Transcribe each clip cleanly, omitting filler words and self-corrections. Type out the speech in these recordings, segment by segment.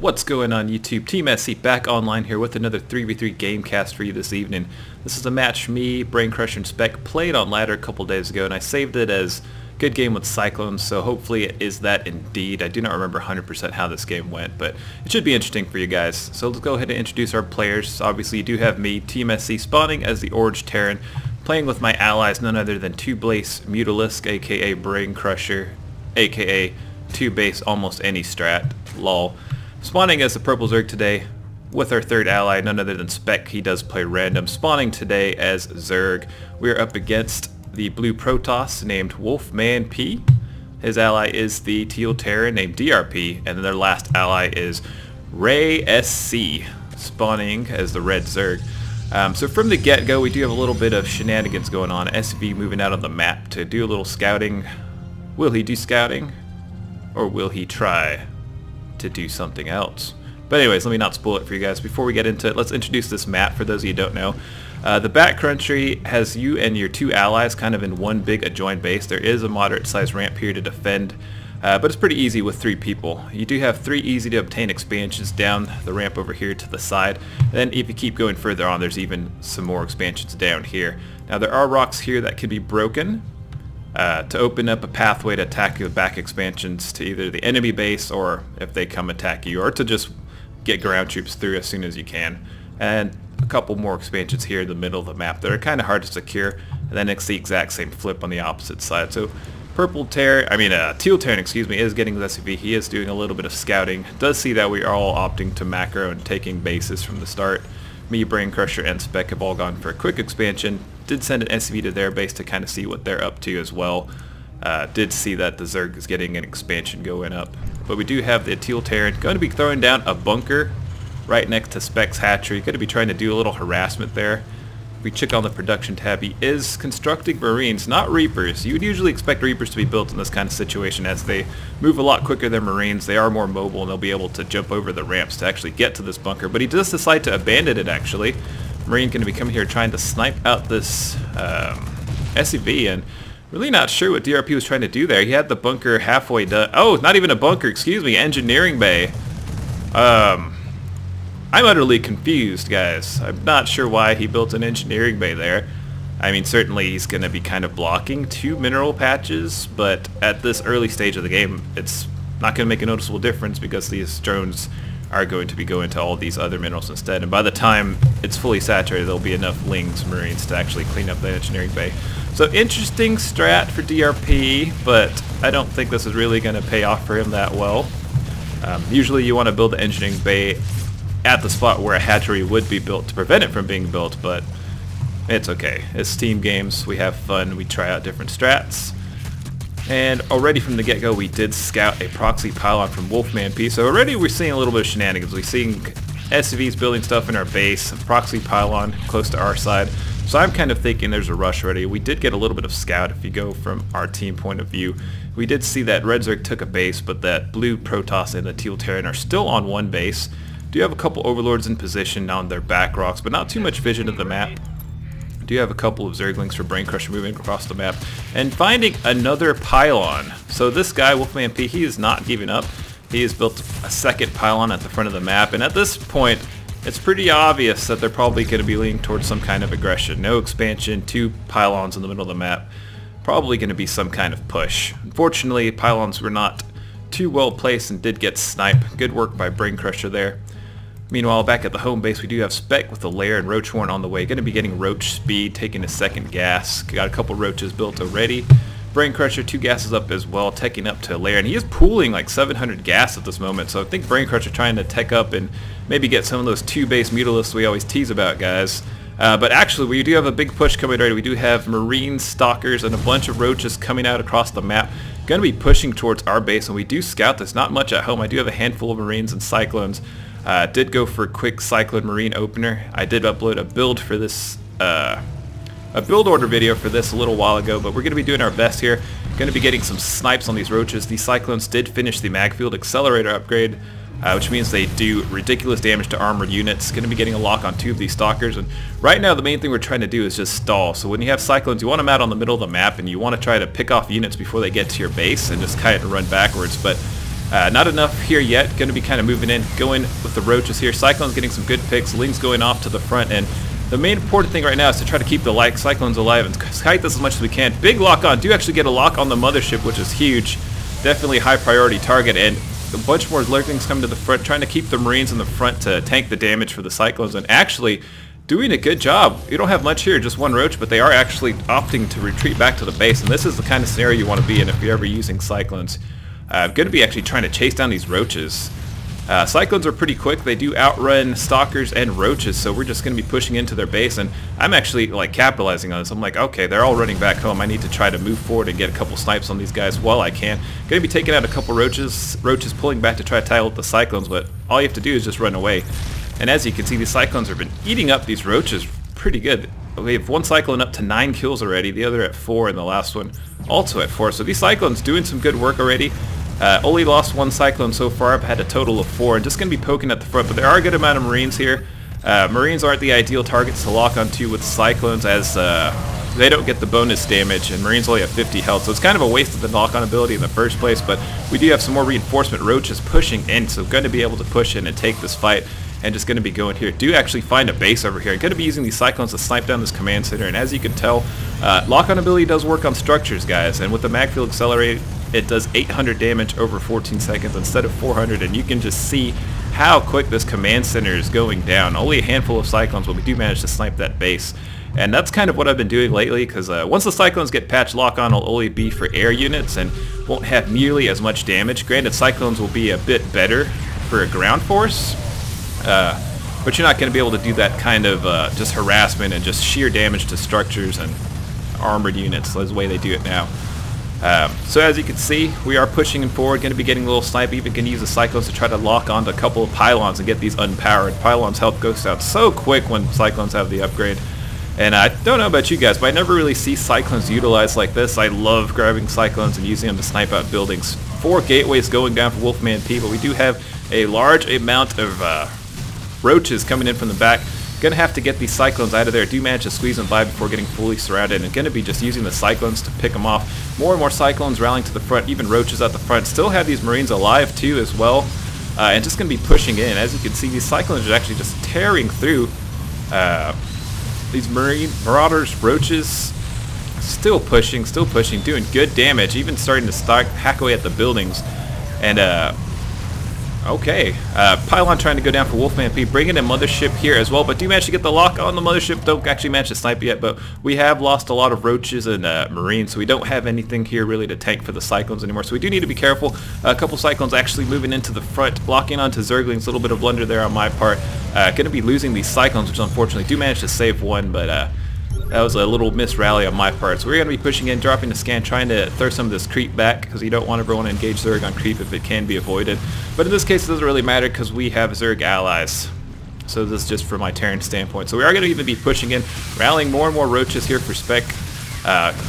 What's going on YouTube? TeamSC back online here with another 3v3 gamecast for you this evening. This is a match me, Brain Crusher, and Spec played on ladder a couple days ago, and I saved it as good game with Cyclones, so hopefully it is that indeed. I do not remember 100% how this game went, but it should be interesting for you guys. So let's go ahead and introduce our players. Obviously you do have me, TeamSC, spawning as the Orange Terran, playing with my allies, none other than 2-Blaze Mutalisk, aka Brain Crusher, aka 2-base almost any strat, lol. Spawning as the Purple Zerg today with our third ally, none other than Spec. He does play random. Spawning today as Zerg. We are up against the Blue Protoss named Wolfman P. His ally is the Teal Terran named DRP, and then their last ally is Ray SC, spawning as the Red Zerg. So from the get-go, we do have a little bit of shenanigans going on. SV moving out on the map to do a little scouting. Will he do scouting? Or will he try to do something else? But anyways, let me not spoil it for you guys. Before we get into it, let's introduce this map for those of you who don't know. The back country has you and your two allies kind of in one big adjoined base. There is a moderate sized ramp here to defend, but it's pretty easy with 3 people. You do have 3 easy to obtain expansions down the ramp over here to the side. And then if you keep going further on, there's even some more expansions down here. Now there are rocks here that can be broken to open up a pathway to attack the back expansions to either the enemy base, or if they come attack you, or to just get ground troops through as soon as you can. And a couple more expansions here in the middle of the map that are kind of hard to secure, and then it's the exact same flip on the opposite side. So Teal Terran, excuse me, is getting this SUV. He is doing a little bit of scouting. Does see that we are all opting to macro and taking bases from the start. Me, Brain Crusher, and Spec have all gone for a quick expansion. Did send an SV to their base to kind of see what they're up to as well. Did see that the Zerg is getting an expansion going up. But we do have the Teal Terran going to be throwing down a bunker right next to Spec's hatchery. Going to be trying to do a little harassment there. If we check on the production tab, he is constructing Marines, not Reapers. You would usually expect Reapers to be built in this kind of situation, as they move a lot quicker than Marines. They are more mobile and they'll be able to jump over the ramps to actually get to this bunker. But he does decide to abandon it actually. Marine going to be coming here trying to snipe out this SUV, and really not sure what DRP was trying to do there. He had the bunker halfway done. Oh, not even a bunker, excuse me, engineering bay. I'm utterly confused, guys. I'm not sure why he built an engineering bay there. I mean, certainly he's going to be kind of blocking 2 mineral patches, but at this early stage of the game, it's not going to make a noticeable difference because these drones are going to be going to all these other minerals instead. And by the time it's fully saturated, there'll be enough Lings, Marines, to actually clean up the engineering bay. So interesting strat for DRP, but I don't think this is really going to pay off for him that well. Usually you want to build the engineering bay at the spot where a hatchery would be built to prevent it from being built, but it's okay. It's team games, we have fun, we try out different strats. And already from the get-go we did scout a proxy pylon from Wolfman P, so already we're seeing a little bit of shenanigans. We're seeing SUVs building stuff in our base, a proxy pylon close to our side, so I'm kind of thinking there's a rush already. We did get a little bit of scout if you go from our team point of view. We did see that Red Zerg took a base, but that Blue Protoss and the Teal Terran are still on one base. Do have a couple Overlords in position on their back rocks, but not too much vision of the map. Do have a couple of Zerglings for Brain Crusher moving across the map and finding another pylon. So this guy, Wolfman P, he is not giving up. He has built a second pylon at the front of the map, and at this point it's pretty obvious that they're probably going to be leaning towards some kind of aggression. No expansion, 2 pylons in the middle of the map. Probably going to be some kind of push. Unfortunately, pylons were not too well placed and did get sniped. Good work by Brain Crusher there. Meanwhile, back at the home base, we do have Spec with the Lair and Roach Horn on the way. Going to be getting Roach speed, taking a second gas. Got a couple Roaches built already. Brain Crusher, 2 gases up as well, teching up to Lair. And he is pooling like 700 gas at this moment. So I think Brain Crusher trying to tech up and maybe get some of those 2-base Mutalisks we always tease about, guys. But actually, we do have a big push coming right. We do have Marine Stalkers and a bunch of Roaches coming out across the map. Going to be pushing towards our base, and we do scout this. Not much at home. I do have a handful of Marines and Cyclones. Did go for a quick Cyclone Marine opener. I did upload a build for this, a build order video for this a little while ago, but we're going to be doing our best here. Going to be getting some snipes on these Roaches. These Cyclones did finish the Magfield Accelerator upgrade, which means they do ridiculous damage to armored units. Going to be getting a lock on 2 of these Stalkers, and right now the main thing we're trying to do is just stall. So when you have Cyclones, you want them out on the middle of the map, and you want to try to pick off units before they get to your base and just kind of run backwards. But Not enough here yet. Going to be kind of moving in, going with the roaches here. Cyclones getting some good picks. Ling's going off to the front, and the main important thing right now is to try to keep the Cyclones alive and kite this as much as we can. Big lock on. Do actually get a lock on the mothership, which is huge. Definitely high priority target, and a bunch more lurklings coming to the front, trying to keep the Marines in the front to tank the damage for the Cyclones, and actually doing a good job. You don't have much here, just one roach, but they are actually opting to retreat back to the base, and this is the kind of scenario you want to be in if you're ever using Cyclones. I'm going to be actually trying to chase down these roaches. Cyclones are pretty quick. They do outrun stalkers and roaches, so we're just going to be pushing into their base, and I'm actually like capitalizing on this. I'm like, okay, they're all running back home. I need to try to move forward and get a couple snipes on these guys while I can. Going to be taking out a couple roaches pulling back to try to tile with the Cyclones, but all you have to do is just run away. And as you can see, these Cyclones have been eating up these roaches pretty good. We have one Cyclone up to 9 kills already, the other at 4, and the last one also at 4. So these Cyclones doing some good work already. Only lost one Cyclone so far. I've had a total of 4, and just going to be poking at the front, but there are a good amount of Marines here. Marines aren't the ideal targets to lock onto with Cyclones, as they don't get the bonus damage, and Marines only have 50 health, so it's kind of a waste of the lock-on ability in the first place, but we do have some more reinforcement roaches pushing in, so going to be able to push in and take this fight, and just going to be going here. Do actually find a base over here. I'm going to be using these Cyclones to snipe down this command center, and as you can tell, lock-on ability does work on structures, guys, and with the mag field accelerated, it does 800 damage over 14 seconds instead of 400, and you can just see how quick this command center is going down. Only a handful of Cyclones, but we do manage to snipe that base. And that's kind of what I've been doing lately, because once the Cyclones get patched, lock-on will only be for air units and won't have nearly as much damage. Granted, Cyclones will be a bit better for a ground force, but you're not going to be able to do that kind of just harassment and just sheer damage to structures and armored units. That's the way they do it now. So as you can see, we are pushing forward, going to be getting a little snipe, even can use the Cyclones to try to lock onto a couple of pylons and get these unpowered. Pylons' health goes down so quick when Cyclones have the upgrade. And I don't know about you guys, but I never really see Cyclones utilized like this. I love grabbing Cyclones and using them to snipe out buildings. 4 gateways going down for Wolfman P, but we do have a large amount of roaches coming in from the back. Gonna have to get these Cyclones out of there. Do manage to squeeze them by before getting fully surrounded, and gonna be just using the Cyclones to pick them off. More and more Cyclones rallying to the front, even roaches at the front. Still have these Marines alive too as well, and just gonna be pushing in. As you can see, these Cyclones are actually just tearing through these Marauders, roaches. Still pushing, doing good damage, even starting to hack away at the buildings. And okay, Pylon trying to go down for Wolfman P, bringing in Mothership here as well, but do manage to get the lock on the Mothership. Don't actually manage to snipe yet, but we have lost a lot of roaches and Marines, so we don't have anything here really to tank for the Cyclones anymore, so we do need to be careful. A couple Cyclones actually moving into the front, locking onto Zerglings. A little bit of blunder there on my part. Going to be losing these Cyclones, which unfortunately do manage to save one, but that was a little misrally on my part. So we're going to be pushing in, dropping the scan, trying to throw some of this creep back, because you don't want everyone to engage Zerg on creep if it can be avoided. But in this case, it doesn't really matter because we have Zerg allies. So this is just from my Terran standpoint. So we are going to even be pushing in, rallying more and more roaches here for spec,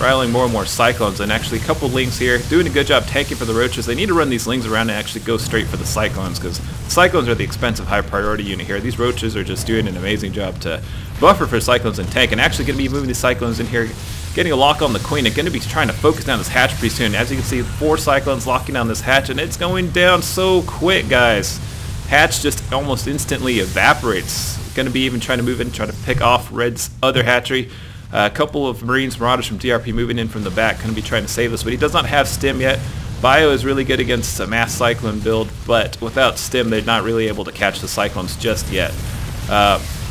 rallying more and more Cyclones, and actually a couple Lings here, doing a good job tanking for the roaches. They need to run these Lings around and actually go straight for the Cyclones, because Cyclones are the expensive high priority unit here. These roaches are just doing an amazing job to buffer for Cyclones and tank, and actually going to be moving these Cyclones in here, getting a lock on the Queen, and going to be trying to focus down this hatch pretty soon. As you can see, 4 Cyclones locking down this hatch, and it's going down so quick, guys. Hatch just almost instantly evaporates. Going to be even trying to move in, try to pick off Red's other hatchery. A couple of Marines, Marauders from DRP moving in from the back, going to be trying to save this, but he does not have stim yet. Bio is really good against a mass Cyclone build, but without stim, they're not really able to catch the Cyclones just yet.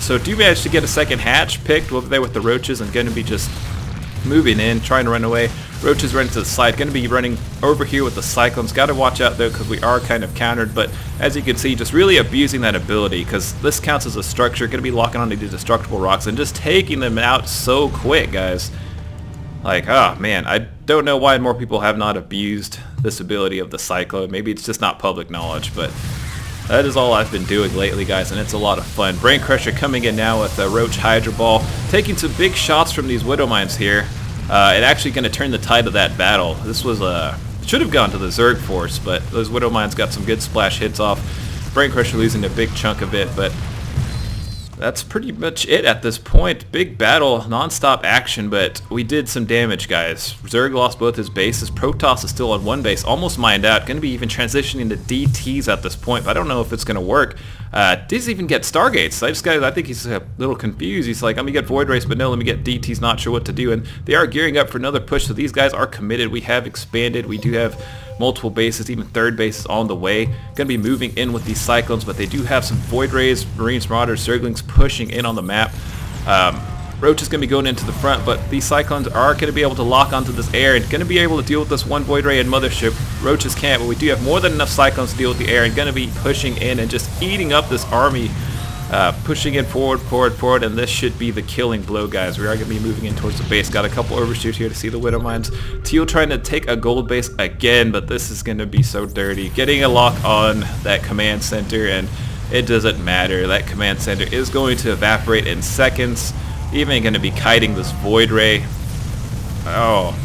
So do manage to get a second hatch picked over there with the roaches, and going to be just moving in, trying to run away. Roaches running to the side, going to be running over here with the Cyclones. Got to watch out though, because we are kind of countered, but as you can see, just really abusing that ability, because this counts as a structure. Going to be locking onto these destructible rocks and just taking them out so quick, guys. Like, oh man, I don't know why more people have not abused this ability of the Cyclone. Maybe it's just not public knowledge, but that is all I've been doing lately, guys, and it's a lot of fun. Brain Crusher coming in now with a Roach Hydra Ball, taking some big shots from these Widow Mines here, and actually going to turn the tide of that battle. This was should have gone to the Zerg force, but those Widow Mines got some good splash hits off. Brain Crusher losing a big chunk of it, but that's pretty much it at this point. Big battle, non-stop action, but we did some damage, guys. Zerg lost both his bases. Protoss is still on one base, almost mined out. Going to be even transitioning to DTs at this point, but I don't know if it's going to work. Does even get Stargates. I think he's a little confused. He's like, I'm going to get Void Race, but no, let me get DTs, not sure what to do. And they are gearing up for another push, so these guys are committed. We have expanded. We do have multiple bases, even third bases on the way. Going to be moving in with these Cyclones, but they do have some Void Rays, Marines, Marauders, Zerglings pushing in on the map. Roach is going to be going into the front, but these Cyclones are going to be able to lock onto this air and going to be able to deal with this one Void Ray and Mothership. Roaches can't, but we do have more than enough Cyclones to deal with the air and going to be pushing in and just eating up this army. Pushing in forward, and this should be the killing blow, guys. We are going to be moving in towards the base. Got a couple overshoots here to see the Widow Mines. Teal trying to take a gold base again, but this is going to be so dirty. Getting a lock on that command center, and it doesn't matter. That command center is going to evaporate in seconds. Even going to be kiting this Void Ray. Oh.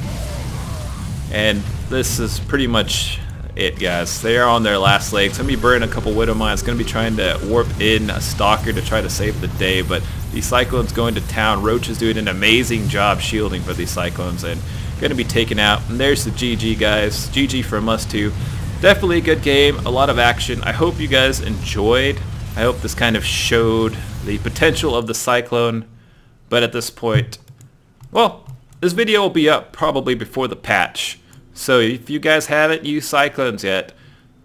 And this is pretty much it, guys. They are on their last legs. Gonna be burning a couple Widow Mines. Gonna be trying to warp in a Stalker to try to save the day, but these Cyclones going to town. Roach is doing an amazing job shielding for these Cyclones and gonna be taken out. And there's the GG, guys. GG from us too. Definitely a good game, a lot of action. I hope you guys enjoyed. I hope this kind of showed the potential of the Cyclone, but at this point, well, this video will be up probably before the patch. So if you guys haven't used Cyclones yet,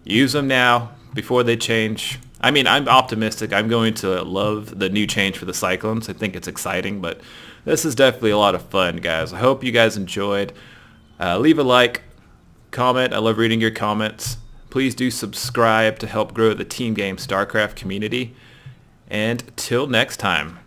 use them now before they change. I mean, I'm optimistic. I'm going to love the new change for the Cyclones. I think it's exciting, but this is definitely a lot of fun, guys. I hope you guys enjoyed. Leave a like, comment. I love reading your comments. Please do subscribe to help grow the Team Game StarCraft community. And till next time.